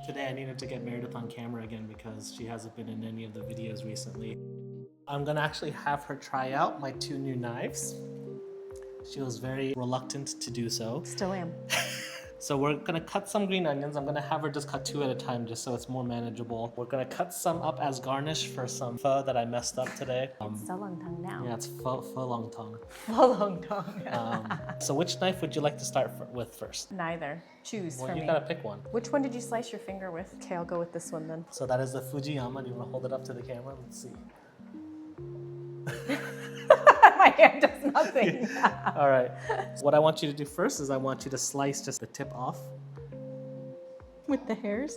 Today I needed to get Meredith on camera again because she hasn't been in any of the videos recently. I'm gonna actually have her try out my 2 new knives. She was very reluctant to do so. Still am. So we're gonna cut some green onions. I'm gonna have her just cut 2 at a time just so it's more manageable. We're gonna cut some up as garnish for some pho that I messed up today. It's long tongue now. Yeah, it's pho long tongue. Pho long tongue. So which knife would you like to start with first? Neither. Choose Well, for you me. gotta pick one. Which one did you slice your finger with? Okay, I'll go with this one then. So that is the Fujiyama. Do you wanna hold it up to the camera? Let's see. My hand does nothing. All right. What I want you to do first is I want you to slice just the tip off. With the hairs?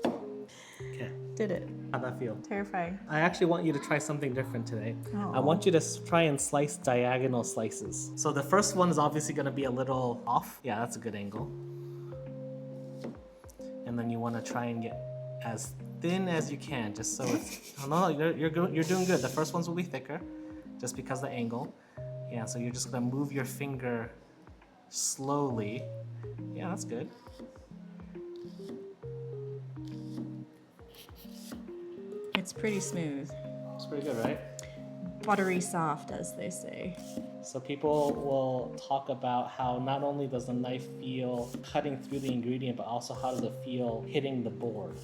Okay. Did it. How'd that feel? Terrifying. I actually want you to try something different today. Oh. I want you to try and slice diagonal slices. So the first one is obviously going to be a little off. Yeah, that's a good angle. And then you want to try and get as thin as you can, just so it's. Oh no, you're doing good. The first ones will be thicker, just because of the angle. Yeah, so you're just going to move your finger slowly. Yeah, that's good. It's pretty smooth. It's pretty good, right? Buttery soft, as they say. So people will talk about how not only does the knife feel cutting through the ingredient, but also how does it feel hitting the board.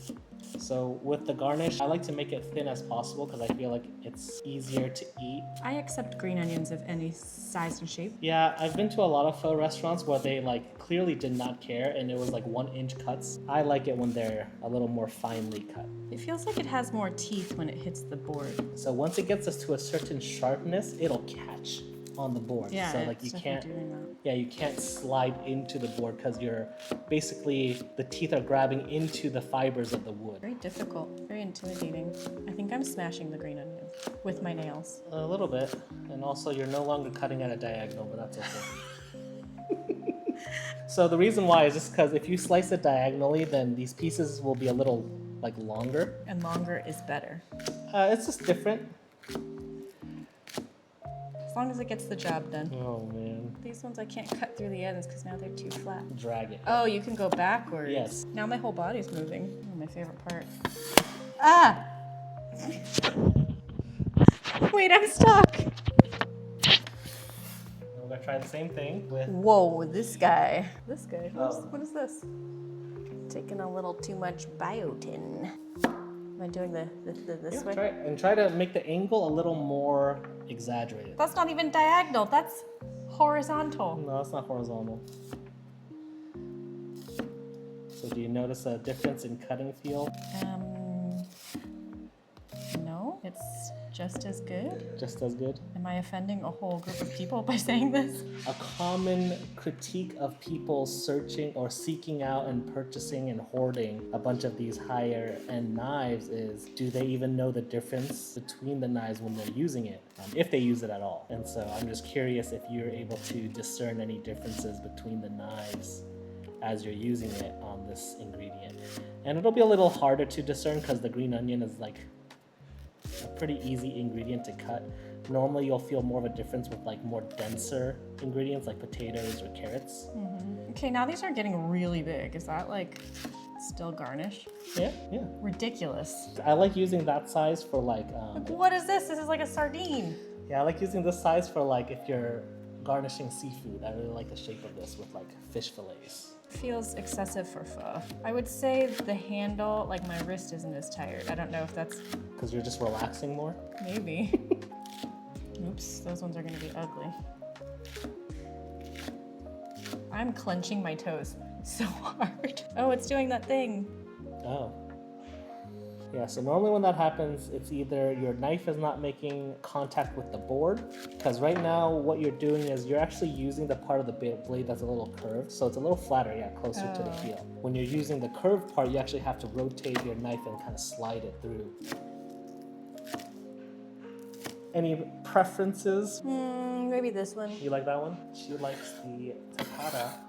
So with the garnish, I like to make it thin as possible because I feel like it's easier to eat. I accept green onions of any size and shape. Yeah, I've been to a lot of pho restaurants where they clearly did not care and it was 1-inch cuts. I like it when they're a little more finely cut. It feels like it has more teeth when it hits the board. So once it gets us to a certain sharpness, it'll catch on the board. Yeah, so it's you definitely can't doing that. Yeah, you can't slide into the board because you're basically the teeth are grabbing into the fibers of the wood. Very difficult, very intimidating. I think I'm smashing the green onions with my nails. A little bit, and also you're no longer cutting at a diagonal, but that's okay. So the reason why is just because if you slice it diagonally, then these pieces will be a little longer. And longer is better. It's just different. As long as it gets the job done. Oh man. These ones I can't cut through the ends because now they're too flat. Drag it. Oh, you can go backwards. Yes. Now my whole body's moving. Oh, my favorite part. Ah! Wait, I'm stuck. We're gonna try the same thing with. Whoa, this guy. This guy. Oh. What is this? Taking a little too much biotin. Am I doing this way? Try to make the angle a little more exaggerated. That's not even diagonal. That's horizontal. No, it's not horizontal. So do you notice a difference in cutting feel? No, it's just as good. Just as good? Am I offending a whole group of people by saying this? A common critique of people searching or seeking out and purchasing and hoarding a bunch of these higher end knives is, do they even know the difference between the knives when they're using it? If they use it at all. And so I'm just curious if you're able to discern any differences between the knives as you're using it on this ingredient. And it'll be a little harder to discern because the green onion is a pretty easy ingredient to cut. Normally you'll feel more of a difference with more denser ingredients like potatoes or carrots. Mm-hmm. Okay, now these are getting really big. Is that still garnish? Yeah. Ridiculous. I like using that size for What is this? This is like a sardine. Yeah, I like using this size for if you're garnishing seafood. I really like the shape of this with fish fillets. Feels excessive for pho. I would say the handle, my wrist isn't as tired. I don't know if that's... Because you're just relaxing more? Maybe. Oops, those ones are gonna be ugly. I'm clenching my toes so hard. Oh, it's doing that thing. Oh. Yeah, so normally when that happens, it's either your knife is not making contact with the board, because right now what you're doing is you're actually using the part of the blade that's a little curved, so it's a little flatter, closer to the heel. When you're using the curved part, you actually have to rotate your knife and kind of slide it through. Any preferences? Maybe this one. You like that one? She likes the Takada.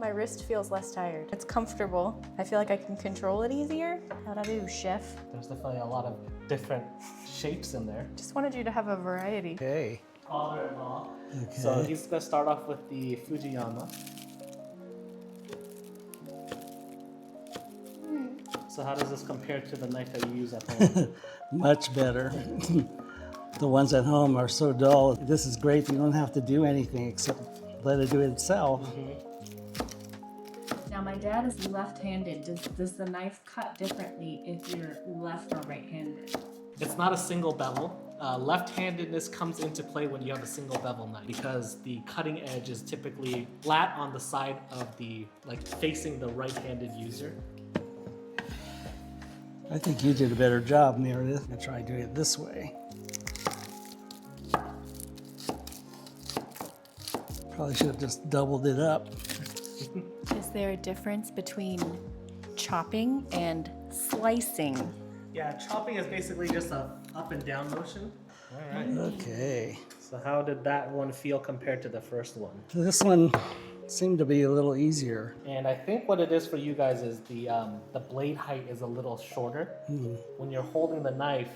My wrist feels less tired. It's comfortable. I feel like I can control it easier. How'd I do, chef? There's definitely a lot of different shapes in there. Just wanted you to have a variety. Okay. Father-in-law. Okay. So he's gonna start off with the Fujiyama. So how does this compare to the knife that you use at home? Much better. The ones at home are so dull. This is great. You don't have to do anything except let it do it itself. Now my dad is left-handed. Does the knife cut differently if you're left or right-handed? It's not a single bevel. Left-handedness comes into play when you have a single bevel knife because the cutting edge is typically flat on the side of the, like facing the right-handed user. I think you did a better job, Meredith. I'm gonna try doing it this way. Probably should have just doubled it up. Is there a difference between chopping and slicing? Yeah, chopping is basically just a up and down motion. All right. Okay. So how did that one feel compared to the first one? This one seemed to be a little easier. And I think what it is for you guys is the blade height is a little shorter. When you're holding the knife,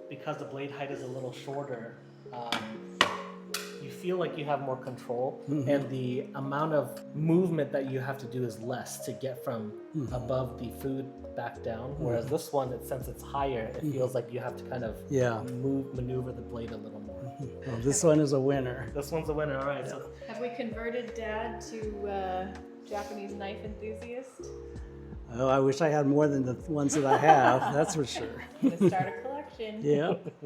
because the blade height is a little shorter, you feel like you have more control, and the amount of movement that you have to do is less to get from above the food back down. Whereas this one, since it's higher, it feels like you have to kind of maneuver the blade a little more. Well, this one is a winner. This one's a winner. All right. So Have we converted Dad to Japanese knife enthusiast? Oh, I wish I had more than the ones that I have. That's for sure. Gonna start a collection. Yeah.